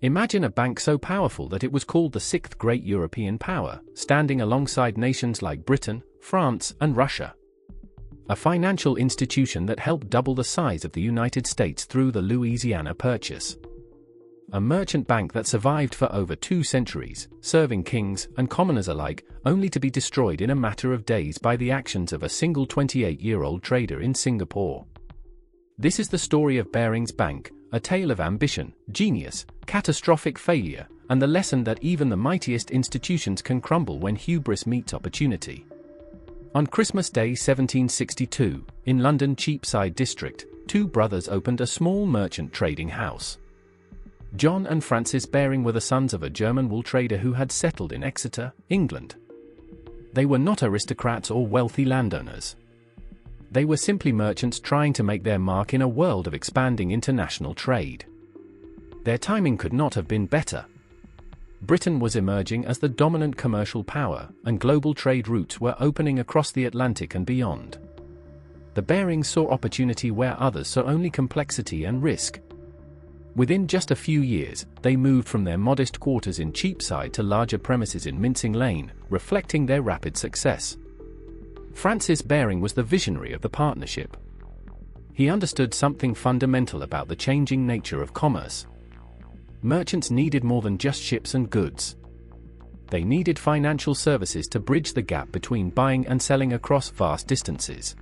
Imagine a bank so powerful that it was called the sixth great European power, standing alongside nations like Britain, France, and Russia. A financial institution that helped double the size of the United States through the Louisiana Purchase. A merchant bank that survived for over 2 centuries, serving kings and commoners alike, only to be destroyed in a matter of days by the actions of a single 28-year-old trader in Singapore. This is the story of Barings Bank, a tale of ambition, genius, catastrophic failure, and the lesson that even the mightiest institutions can crumble when hubris meets opportunity. On Christmas Day 1762, in London Cheapside district, 2 brothers opened a small merchant trading house. John and Francis Baring were the sons of a German wool trader who had settled in Exeter, England. They were not aristocrats or wealthy landowners. They were simply merchants trying to make their mark in a world of expanding international trade. Their timing could not have been better. Britain was emerging as the dominant commercial power, and global trade routes were opening across the Atlantic and beyond. The Barings saw opportunity where others saw only complexity and risk. Within just a few years, they moved from their modest quarters in Cheapside to larger premises in Mincing Lane, reflecting their rapid success. Francis Baring was the visionary of the partnership. He understood something fundamental about the changing nature of commerce. Merchants needed more than just ships and goods. They needed financial services to bridge the gap between buying and selling across vast distances.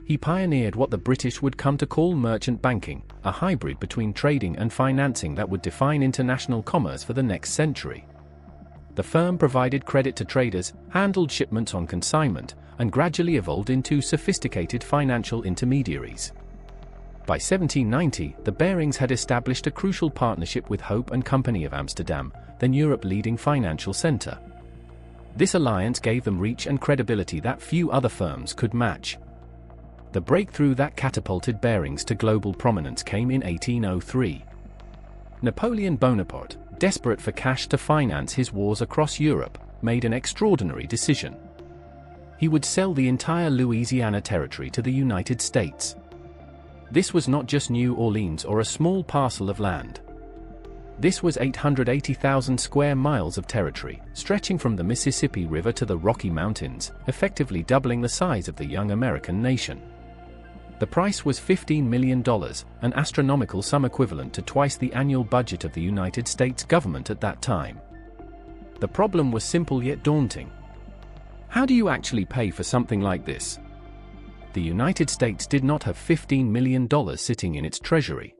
He pioneered what the British would come to call merchant banking, a hybrid between trading and financing that would define international commerce for the next century. The firm provided credit to traders, handled shipments on consignment, and gradually evolved into sophisticated financial intermediaries. By 1790, the Barings had established a crucial partnership with Hope and Company of Amsterdam, then Europe's leading financial center. This alliance gave them reach and credibility that few other firms could match. The breakthrough that catapulted Barings to global prominence came in 1803. Napoleon Bonaparte, desperate for cash to finance his wars across Europe, made an extraordinary decision. He would sell the entire Louisiana territory to the United States. This was not just New Orleans or a small parcel of land. This was 880,000 square miles of territory, stretching from the Mississippi River to the Rocky Mountains, effectively doubling the size of the young American nation. The price was $15 million, an astronomical sum equivalent to twice the annual budget of the United States government at that time. The problem was simple yet daunting. How do you actually pay for something like this? The United States did not have $15 million sitting in its treasury.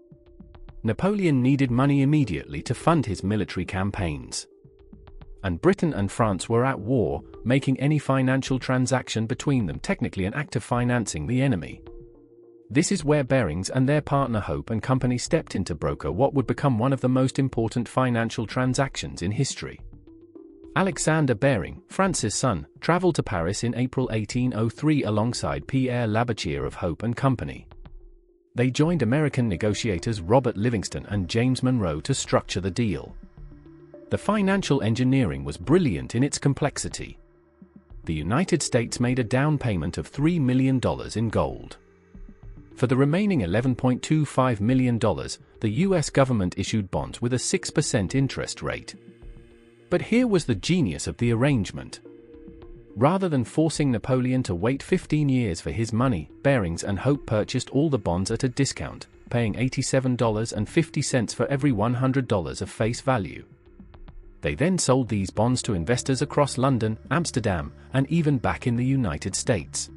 Napoleon needed money immediately to fund his military campaigns. And Britain and France were at war, making any financial transaction between them technically an act of financing the enemy. This is where Barings and their partner Hope and Company stepped in to broker what would become one of the most important financial transactions in history. Alexander Baring, Francis' son, traveled to Paris in April 1803 alongside Pierre Laboutière of Hope and Company. They joined American negotiators Robert Livingston and James Monroe to structure the deal. The financial engineering was brilliant in its complexity. The United States made a down payment of $3 million in gold. For the remaining $11.25 million, the U.S. government issued bonds with a 6% interest rate. But here was the genius of the arrangement. Rather than forcing Napoleon to wait 15 years for his money, Barings and Hope purchased all the bonds at a discount, paying $87.50 for every $100 of face value. They then sold these bonds to investors across London, Amsterdam, and even back in the United States.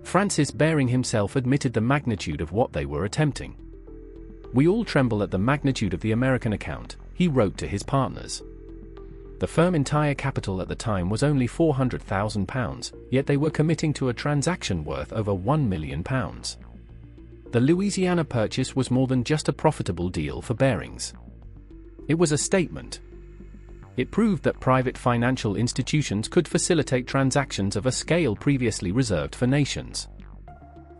Francis Baring himself admitted the magnitude of what they were attempting. "We all tremble at the magnitude of the American account," he wrote to his partners. The firm's entire capital at the time was only £400,000, yet they were committing to a transaction worth over £1 million. The Louisiana Purchase was more than just a profitable deal for Barings. It was a statement. It proved that private financial institutions could facilitate transactions of a scale previously reserved for nations.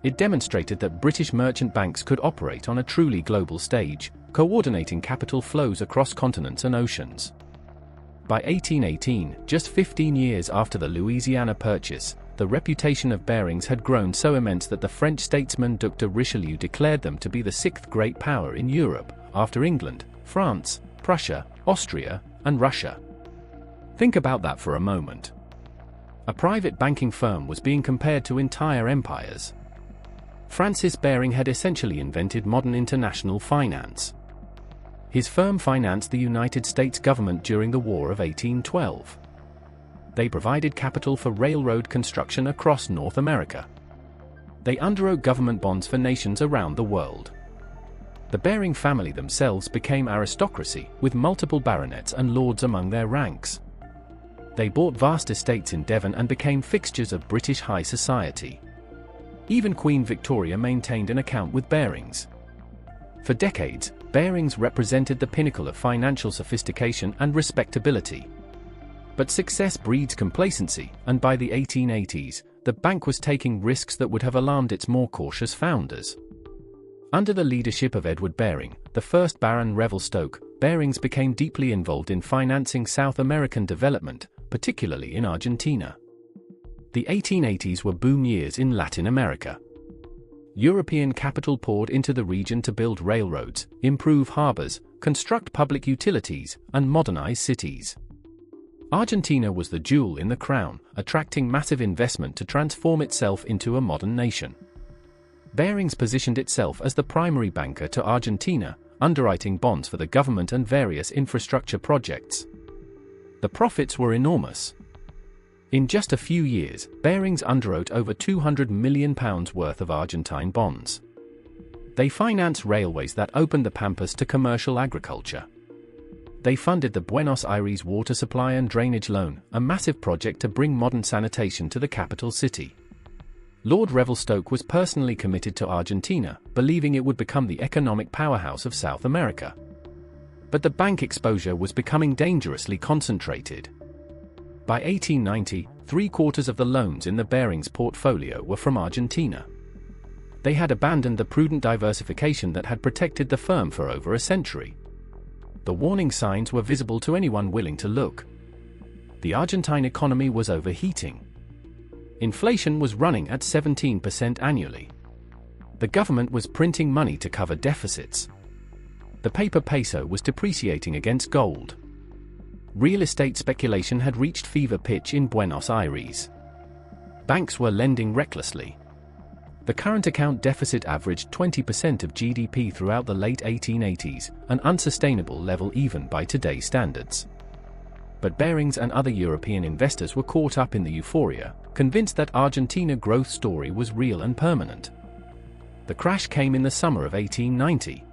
It demonstrated that British merchant banks could operate on a truly global stage, coordinating capital flows across continents and oceans. By 1818, just 15 years after the Louisiana Purchase, the reputation of Barings had grown so immense that the French statesman Duc de Richelieu declared them to be the sixth great power in Europe, after England, France, Prussia, Austria, and Russia. Think about that for a moment. A private banking firm was being compared to entire empires. Francis Baring had essentially invented modern international finance. His firm financed the United States government during the War of 1812. They provided capital for railroad construction across North America. They underwrote government bonds for nations around the world. The Baring family themselves became aristocracy, with multiple baronets and lords among their ranks. They bought vast estates in Devon and became fixtures of British high society. Even Queen Victoria maintained an account with Barings. For decades, Barings represented the pinnacle of financial sophistication and respectability. But success breeds complacency, and by the 1880s, the bank was taking risks that would have alarmed its more cautious founders. Under the leadership of Edward Baring, the first Baron Revelstoke, Barings became deeply involved in financing South American development, particularly in Argentina. The 1880s were boom years in Latin America. European capital poured into the region to build railroads, improve harbors, construct public utilities, and modernize cities. Argentina was the jewel in the crown, attracting massive investment to transform itself into a modern nation. Barings positioned itself as the primary banker to Argentina, underwriting bonds for the government and various infrastructure projects. The profits were enormous. In just a few years, Barings underwrote over £200 million worth of Argentine bonds. They financed railways that opened the Pampas to commercial agriculture. They funded the Buenos Aires water supply and drainage loan, a massive project to bring modern sanitation to the capital city. Lord Revelstoke was personally committed to Argentina, believing it would become the economic powerhouse of South America. But the bank exposure was becoming dangerously concentrated. By 1890, 3/4 of the loans in the Barings portfolio were from Argentina. They had abandoned the prudent diversification that had protected the firm for over a century. The warning signs were visible to anyone willing to look. The Argentine economy was overheating. Inflation was running at 17% annually. The government was printing money to cover deficits. The paper peso was depreciating against gold. Real estate speculation had reached fever pitch in Buenos Aires. Banks were lending recklessly. The current account deficit averaged 20% of GDP throughout the late 1880s, an unsustainable level even by today's standards. But Barings and other European investors were caught up in the euphoria, convinced that Argentina growth story was real and permanent. The crash came in the summer of 1890.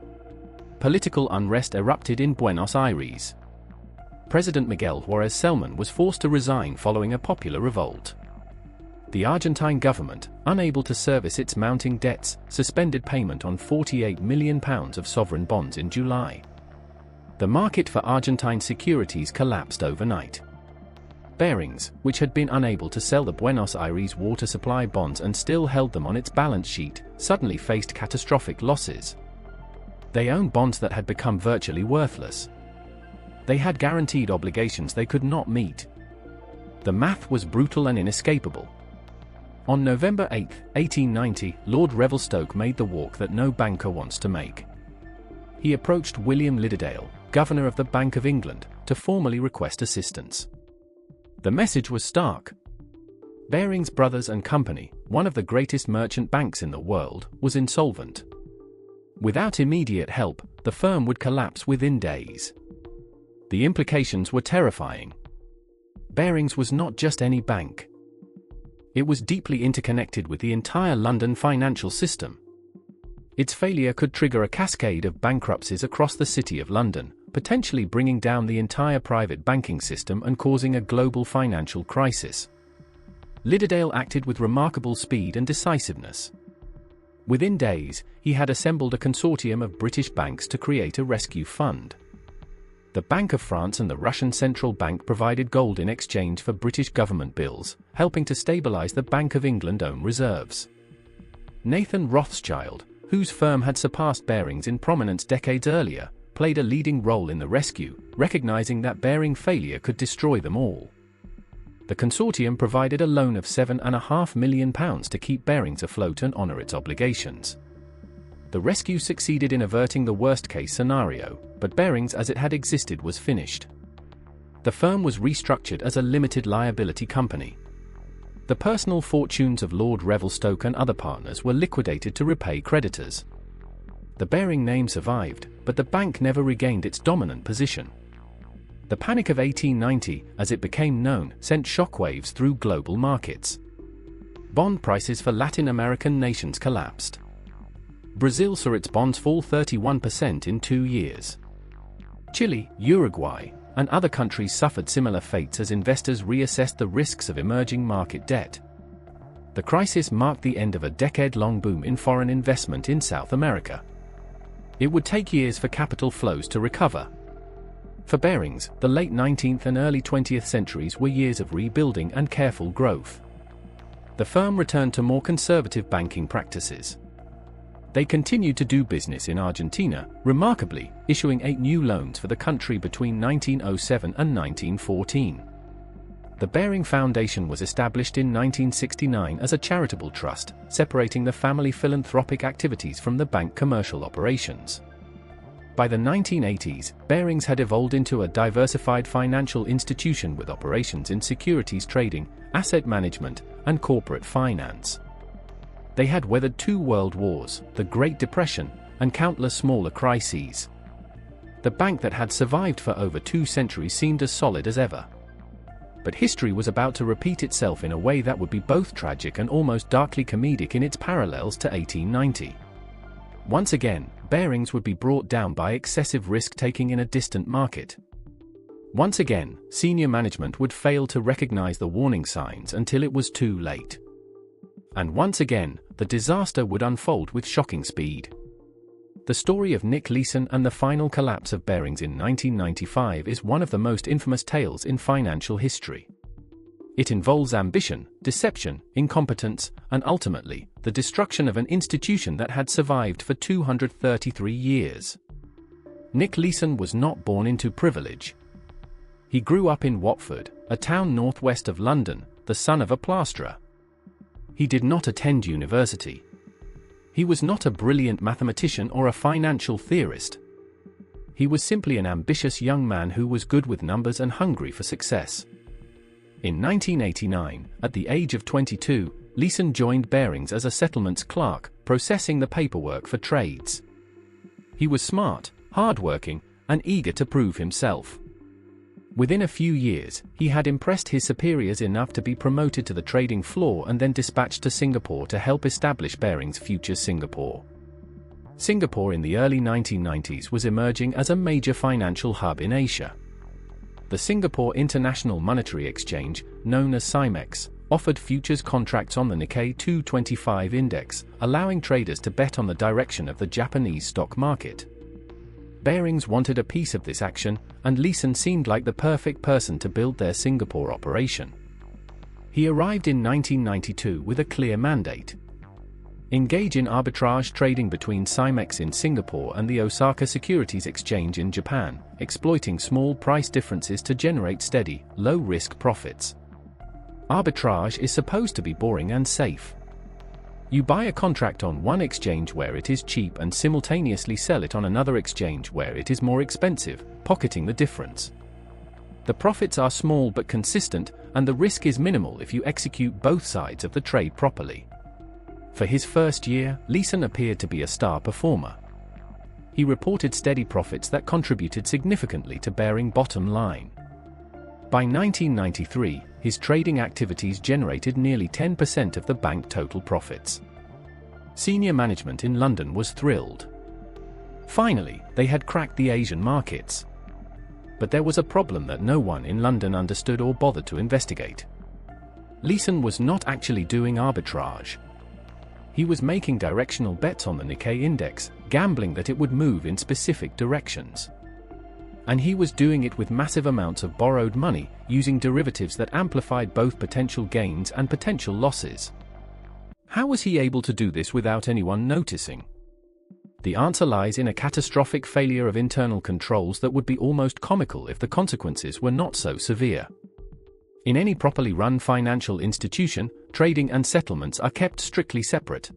Political unrest erupted in Buenos Aires. President Miguel Juárez Celman was forced to resign following a popular revolt. The Argentine government, unable to service its mounting debts, suspended payment on £48 million of sovereign bonds in July. The market for Argentine securities collapsed overnight. Barings, which had been unable to sell the Buenos Aires water supply bonds and still held them on its balance sheet, suddenly faced catastrophic losses. They owned bonds that had become virtually worthless. They had guaranteed obligations they could not meet. The math was brutal and inescapable. On November 8, 1890, Lord Revelstoke made the walk that no banker wants to make. He approached William Lidderdale, Governor of the Bank of England, to formally request assistance. The message was stark. Barings Brothers and Company, one of the greatest merchant banks in the world, was insolvent. Without immediate help, the firm would collapse within days. The implications were terrifying. Barings was not just any bank. It was deeply interconnected with the entire London financial system. Its failure could trigger a cascade of bankruptcies across the City of London, potentially bringing down the entire private banking system and causing a global financial crisis. Lidderdale acted with remarkable speed and decisiveness. Within days, he had assembled a consortium of British banks to create a rescue fund. The Bank of France and the Russian Central Bank provided gold in exchange for British government bills, helping to stabilize the Bank of England's own reserves. Nathan Rothschild, whose firm had surpassed Barings in prominence decades earlier, played a leading role in the rescue, recognizing that Baring failure could destroy them all. The consortium provided a loan of £7.5 million to keep Barings afloat and honor its obligations. The rescue succeeded in averting the worst-case scenario, but Barings as it had existed was finished. The firm was restructured as a limited liability company. The personal fortunes of Lord Revelstoke and other partners were liquidated to repay creditors. The Baring name survived, but the bank never regained its dominant position. The Panic of 1890, as it became known, sent shockwaves through global markets. Bond prices for Latin American nations collapsed. Brazil saw its bonds fall 31% in 2 years. Chile, Uruguay, and other countries suffered similar fates as investors reassessed the risks of emerging market debt. The crisis marked the end of a decade-long boom in foreign investment in South America. It would take years for capital flows to recover. For Barings, the late 19th and early 20th centuries were years of rebuilding and careful growth. The firm returned to more conservative banking practices. They continued to do business in Argentina, remarkably, issuing 8 new loans for the country between 1907 and 1914. The Baring Foundation was established in 1969 as a charitable trust, separating the family philanthropic activities from the bank commercial operations. By the 1980s, Barings had evolved into a diversified financial institution with operations in securities trading, asset management, and corporate finance. They had weathered 2 world wars, the Great Depression, and countless smaller crises. The bank that had survived for over 2 centuries seemed as solid as ever. But history was about to repeat itself in a way that would be both tragic and almost darkly comedic in its parallels to 1890. Once again, Barings would be brought down by excessive risk-taking in a distant market. Once again, senior management would fail to recognize the warning signs until it was too late. And once again, the disaster would unfold with shocking speed. The story of Nick Leeson and the final collapse of Barings in 1995 is one of the most infamous tales in financial history. It involves ambition, deception, incompetence, and ultimately, the destruction of an institution that had survived for 233 years. Nick Leeson was not born into privilege. He grew up in Watford, a town northwest of London, the son of a plasterer. He did not attend university. He was not a brilliant mathematician or a financial theorist. He was simply an ambitious young man who was good with numbers and hungry for success. In 1989, at the age of 22, Leeson joined Barings as a settlements clerk, processing the paperwork for trades. He was smart, hard-working, and eager to prove himself. Within a few years, he had impressed his superiors enough to be promoted to the trading floor and then dispatched to Singapore to help establish Barings' future Singapore. Singapore in the early 1990s was emerging as a major financial hub in Asia. The Singapore International Monetary Exchange, known as SIMEX, offered futures contracts on the Nikkei 225 index, allowing traders to bet on the direction of the Japanese stock market. Barings wanted a piece of this action, and Leeson seemed like the perfect person to build their Singapore operation. He arrived in 1992 with a clear mandate. Engage in arbitrage trading between SIMEX in Singapore and the Osaka Securities Exchange in Japan, exploiting small price differences to generate steady, low-risk profits. Arbitrage is supposed to be boring and safe. You buy a contract on one exchange where it is cheap and simultaneously sell it on another exchange where it is more expensive, pocketing the difference. The profits are small but consistent, and the risk is minimal if you execute both sides of the trade properly. For his first year, Leeson appeared to be a star performer. He reported steady profits that contributed significantly to Barings' bottom line. By 1993, his trading activities generated nearly 10% of the bank total profits. Senior management in London was thrilled. Finally, they had cracked the Asian markets. But there was a problem that no one in London understood or bothered to investigate. Leeson was not actually doing arbitrage. He was making directional bets on the Nikkei index, gambling that it would move in specific directions. And he was doing it with massive amounts of borrowed money, using derivatives that amplified both potential gains and potential losses. How was he able to do this without anyone noticing? The answer lies in a catastrophic failure of internal controls that would be almost comical if the consequences were not so severe. In any properly run financial institution, trading and settlements are kept strictly separate.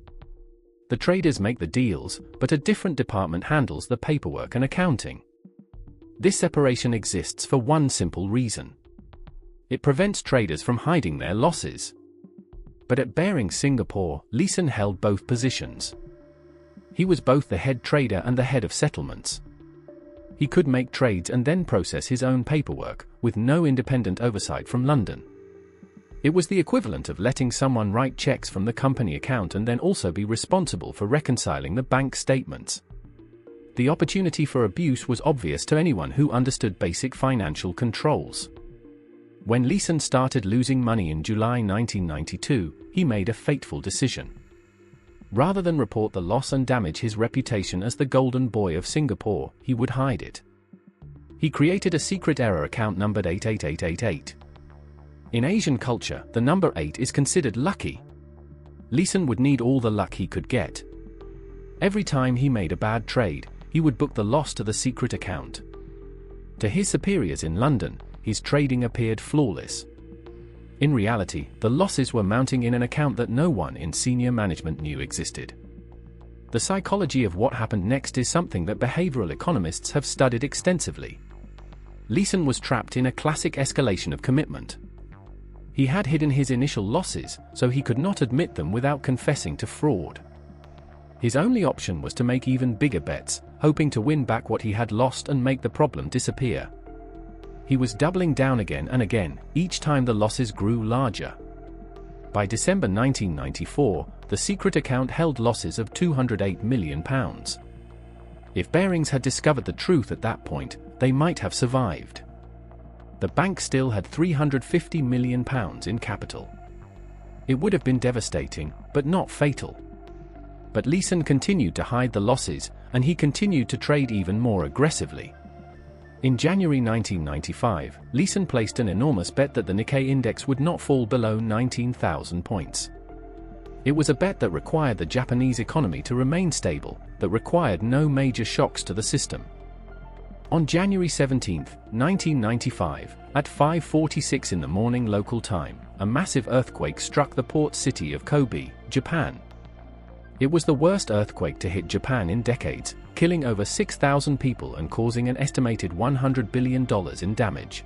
The traders make the deals, but a different department handles the paperwork and accounting. This separation exists for one simple reason. It prevents traders from hiding their losses. But at Barings Singapore, Leeson held both positions. He was both the head trader and the head of settlements. He could make trades and then process his own paperwork, with no independent oversight from London. It was the equivalent of letting someone write checks from the company account and then also be responsible for reconciling the bank statements. The opportunity for abuse was obvious to anyone who understood basic financial controls. When Leeson started losing money in July 1992, he made a fateful decision. Rather than report the loss and damage his reputation as the golden boy of Singapore, he would hide it. He created a secret error account numbered 88888. In Asian culture, the number 8 is considered lucky. Leeson would need all the luck he could get. Every time he made a bad trade, he would book the loss to the secret account. To his superiors in London, his trading appeared flawless. In reality, the losses were mounting in an account that no one in senior management knew existed. The psychology of what happened next is something that behavioral economists have studied extensively. Leeson was trapped in a classic escalation of commitment. He had hidden his initial losses, so he could not admit them without confessing to fraud. His only option was to make even bigger bets, hoping to win back what he had lost and make the problem disappear. He was doubling down again and again, each time the losses grew larger. By December 1994, the secret account held losses of £208 million. If Barings had discovered the truth at that point, they might have survived. The bank still had £350 million in capital. It would have been devastating, but not fatal. But Leeson continued to hide the losses, and he continued to trade even more aggressively. In January 1995, Leeson placed an enormous bet that the Nikkei index would not fall below 19,000 points. It was a bet that required the Japanese economy to remain stable, that required no major shocks to the system. On January 17, 1995, at 5:46 in the morning local time, a massive earthquake struck the port city of Kobe, Japan. It was the worst earthquake to hit Japan in decades, killing over 6,000 people and causing an estimated $100 billion in damage.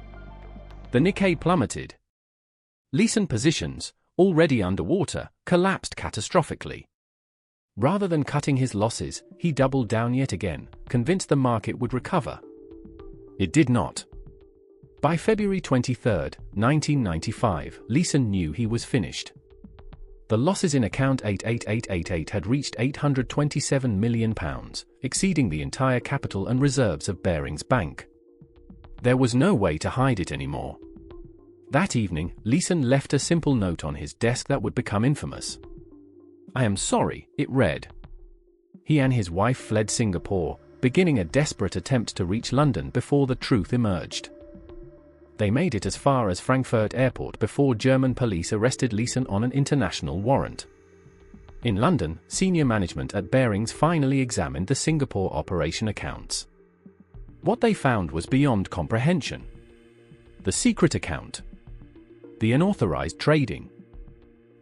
The Nikkei plummeted. Leeson positions, already underwater, collapsed catastrophically. Rather than cutting his losses, he doubled down yet again, convinced the market would recover. It did not. By February 23, 1995, Leeson knew he was finished. The losses in account 88888 had reached £827 million, exceeding the entire capital and reserves of Barings Bank. There was no way to hide it anymore. That evening, Leeson left a simple note on his desk that would become infamous. "I am sorry," it read. He and his wife fled Singapore, beginning a desperate attempt to reach London before the truth emerged. They made it as far as Frankfurt Airport before German police arrested Leeson on an international warrant. In London, senior management at Barings finally examined the Singapore operation accounts. What they found was beyond comprehension. The secret account. The unauthorized trading.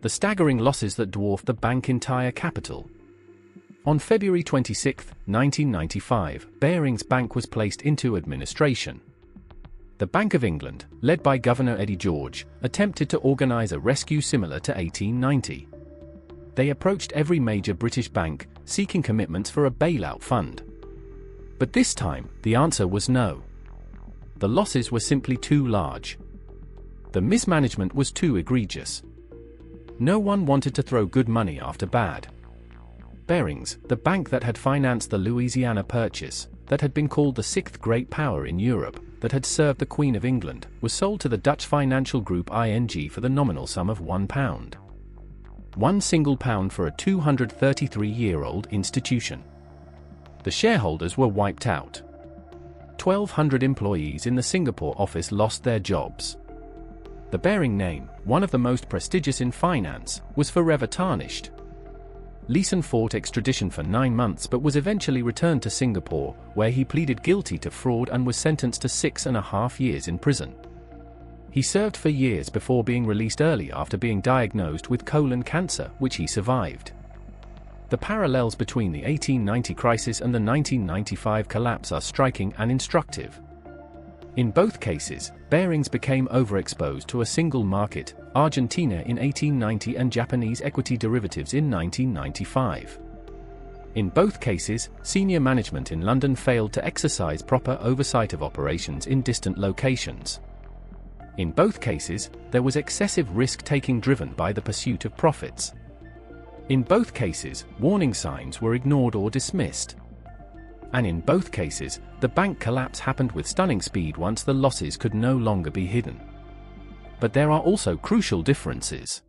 The staggering losses that dwarfed the bank's entire capital. On February 26, 1995, Barings Bank was placed into administration. The Bank of England, led by Governor Eddie George, attempted to organize a rescue similar to 1890. They approached every major British bank, seeking commitments for a bailout fund. But this time, the answer was no. The losses were simply too large. The mismanagement was too egregious. No one wanted to throw good money after bad. Barings, the bank that had financed the Louisiana Purchase, that had been called the sixth great power in Europe, that had served the Queen of England, was sold to the Dutch financial group ING for the nominal sum of £1. £1 single pound for a 233-year-old institution. The shareholders were wiped out. 1,200 employees in the Singapore office lost their jobs. The Baring name, one of the most prestigious in finance, was forever tarnished. Leeson fought extradition for 9 months but was eventually returned to Singapore, where he pleaded guilty to fraud and was sentenced to 6.5 years in prison. He served for years before being released early after being diagnosed with colon cancer, which he survived. The parallels between the 1890 crisis and the 1995 collapse are striking and instructive. In both cases, Barings became overexposed to a single market, Argentina in 1890 and Japanese equity derivatives in 1995. In both cases, senior management in London failed to exercise proper oversight of operations in distant locations. In both cases, there was excessive risk-taking driven by the pursuit of profits. In both cases, warning signs were ignored or dismissed. And in both cases, the bank collapse happened with stunning speed once the losses could no longer be hidden. But there are also crucial differences.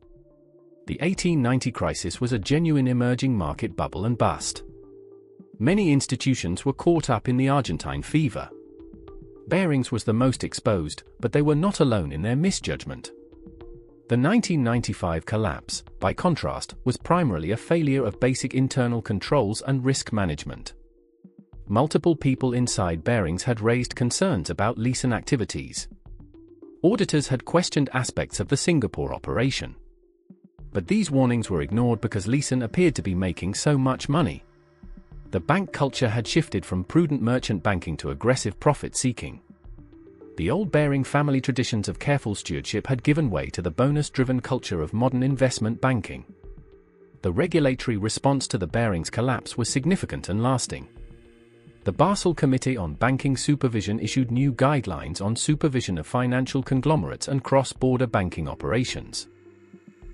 The 1890 crisis was a genuine emerging market bubble and bust. Many institutions were caught up in the Argentine fever. Barings was the most exposed, but they were not alone in their misjudgment. The 1995 collapse, by contrast, was primarily a failure of basic internal controls and risk management. Multiple people inside Barings had raised concerns about Leeson activities. Auditors had questioned aspects of the Singapore operation. But these warnings were ignored because Leeson appeared to be making so much money. The bank culture had shifted from prudent merchant banking to aggressive profit-seeking. The old Baring family traditions of careful stewardship had given way to the bonus-driven culture of modern investment banking. The regulatory response to the Barings collapse was significant and lasting. The Basel Committee on Banking Supervision issued new guidelines on supervision of financial conglomerates and cross-border banking operations.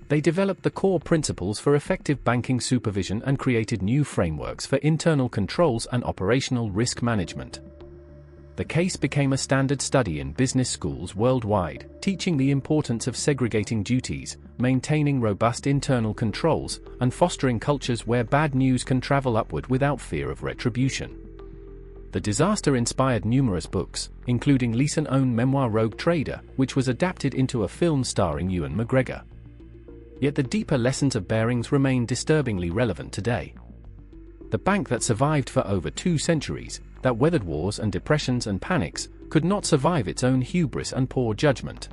They developed the core principles for effective banking supervision and created new frameworks for internal controls and operational risk management. The case became a standard study in business schools worldwide, teaching the importance of segregating duties, maintaining robust internal controls, and fostering cultures where bad news can travel upward without fear of retribution. The disaster inspired numerous books, including Leeson's own memoir Rogue Trader, which was adapted into a film starring Ewan McGregor. Yet the deeper lessons of Barings remain disturbingly relevant today. The bank that survived for over 2 centuries, that weathered wars and depressions and panics, could not survive its own hubris and poor judgment.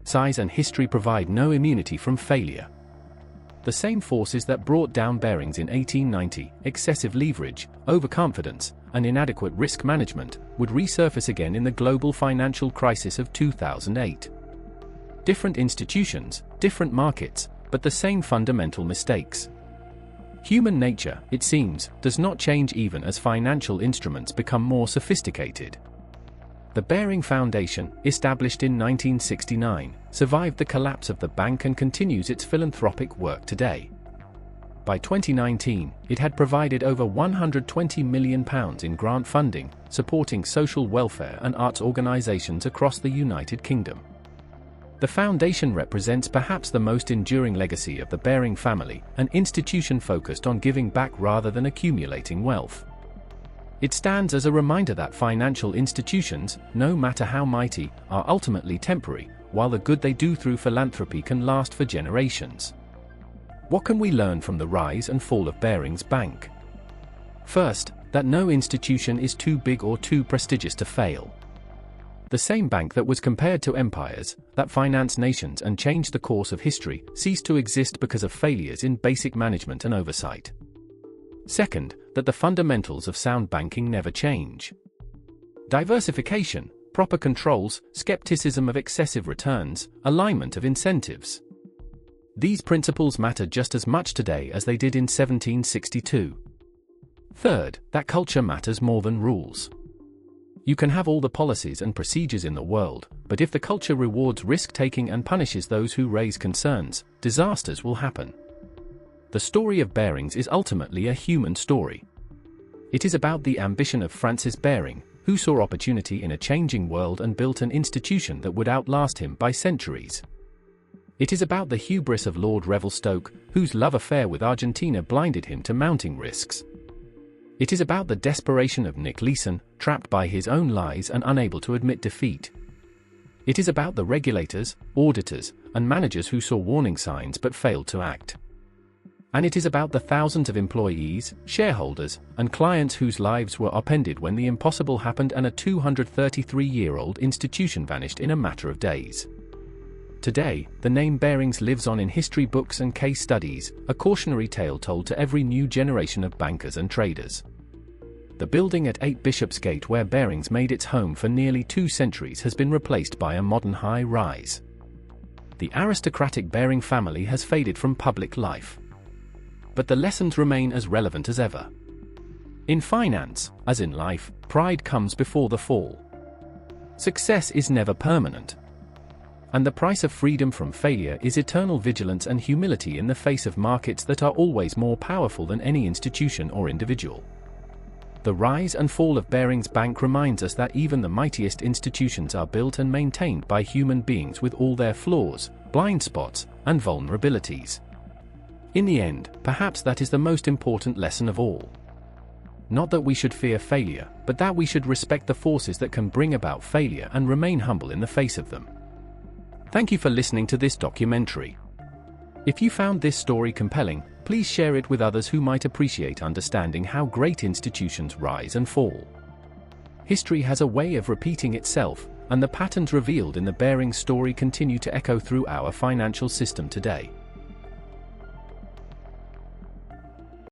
Size and history provide no immunity from failure. The same forces that brought down Barings in 1890, excessive leverage, overconfidence, and inadequate risk management, would resurface again in the global financial crisis of 2008. Different institutions, different markets, but the same fundamental mistakes. Human nature, it seems, does not change even as financial instruments become more sophisticated. The Baring Foundation, established in 1969, survived the collapse of the bank and continues its philanthropic work today. By 2019, it had provided over £120 million in grant funding, supporting social welfare and arts organisations across the United Kingdom. The foundation represents perhaps the most enduring legacy of the Baring family, an institution focused on giving back rather than accumulating wealth. It stands as a reminder that financial institutions, no matter how mighty, are ultimately temporary, while the good they do through philanthropy can last for generations. What can we learn from the rise and fall of Barings Bank? First, that no institution is too big or too prestigious to fail. The same bank that was compared to empires, that financed nations and changed the course of history, ceased to exist because of failures in basic management and oversight. Second, that the fundamentals of sound banking never change. Diversification, proper controls, skepticism of excessive returns, alignment of incentives. These principles matter just as much today as they did in 1762. Third, that culture matters more than rules. You can have all the policies and procedures in the world, but if the culture rewards risk-taking and punishes those who raise concerns, disasters will happen. The story of Barings is ultimately a human story. It is about the ambition of Francis Baring, who saw opportunity in a changing world and built an institution that would outlast him by centuries. It is about the hubris of Lord Revelstoke, whose love affair with Argentina blinded him to mounting risks. It is about the desperation of Nick Leeson, trapped by his own lies and unable to admit defeat. It is about the regulators, auditors, and managers who saw warning signs but failed to act. And it is about the thousands of employees, shareholders, and clients whose lives were upended when the impossible happened and a 233-year-old institution vanished in a matter of days. Today, the name Barings lives on in history books and case studies, a cautionary tale told to every new generation of bankers and traders. The building at 8 Bishopsgate where Barings made its home for nearly 2 centuries has been replaced by a modern high-rise. The aristocratic Baring family has faded from public life. But the lessons remain as relevant as ever. In finance, as in life, pride comes before the fall. Success is never permanent. And the price of freedom from failure is eternal vigilance and humility in the face of markets that are always more powerful than any institution or individual. The rise and fall of Barings Bank reminds us that even the mightiest institutions are built and maintained by human beings with all their flaws, blind spots, and vulnerabilities. In the end, perhaps that is the most important lesson of all. Not that we should fear failure, but that we should respect the forces that can bring about failure and remain humble in the face of them. Thank you for listening to this documentary. If you found this story compelling, please share it with others who might appreciate understanding how great institutions rise and fall. History has a way of repeating itself, and the patterns revealed in the Barings story continue to echo through our financial system today.